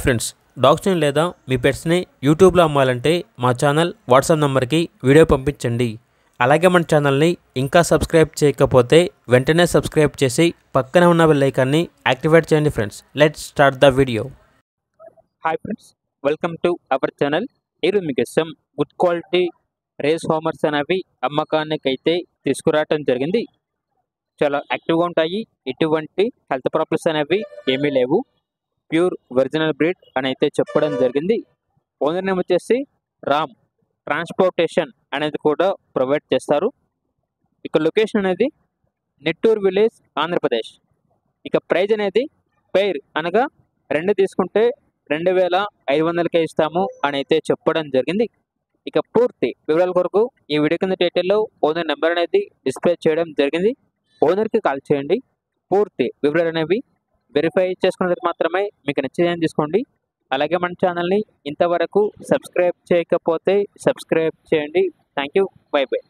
Friends, డాగ్స్ని లేదా మీ పెట్స్ని యూట్యూబ్లో అమ్మాలంటే మా ఛానల్ వాట్సాప్ నెంబర్కి వీడియో పంపించండి. అలాగే మన ఛానల్ని ఇంకా సబ్స్క్రైబ్ చేయకపోతే వెంటనే సబ్స్క్రైబ్ చేసి పక్కన ఉన్న బెల్ ఐకాన్ని యాక్టివేట్ చేయండి. Friends, let's start the video. Hi friends, welcome to our channel. ఈరోజు మీకు ఇష్టం గుడ్ క్వాలిటీ రేస్ హోమర్స్ అనేవి అమ్మకానికి అయితే తీసుకురావటం జరిగింది. చాలా యాక్టివ్గా ఉంటాయి, ఎటువంటి హెల్త్ ప్రాబ్లమ్స్ అనేవి ఏమీ లేవు. ప్యూర్ ఒరిజినల్ బ్రీడ్ అని అయితే చెప్పడం జరిగింది. ఓనర్ నేమ్ వచ్చేసి రామ్. ట్రాన్స్పోర్టేషన్ అనేది కూడా ప్రొవైడ్ చేస్తారు. ఇక లొకేషన్ అనేది నెట్టూరు విలేజ్, ఆంధ్రప్రదేశ్. ఇక ప్రైజ్ అనేది పెయిర్ అనగా 2 తీసుకుంటే 2500కే ఇస్తాము అని అయితే చెప్పడం జరిగింది. ఇక పూర్తి వివరాల కొరకు ఈ వీడియో కింద టైటిల్లో ఓనర్ నెంబర్ అనేది డిస్ప్లే చేయడం జరిగింది. ఓనర్కి కాల్ చేయండి. పూర్తి వివరాలు అనేవి వెరిఫై చేసుకున్న తర్వాత మాత్రమే మీకు నచ్చేదని తీసుకోండి. అలాగే మన ఛానల్ని ఇంతవరకు సబ్స్క్రైబ్ చేయకపోతే సబ్స్క్రైబ్ చేయండి. Thank you. By by.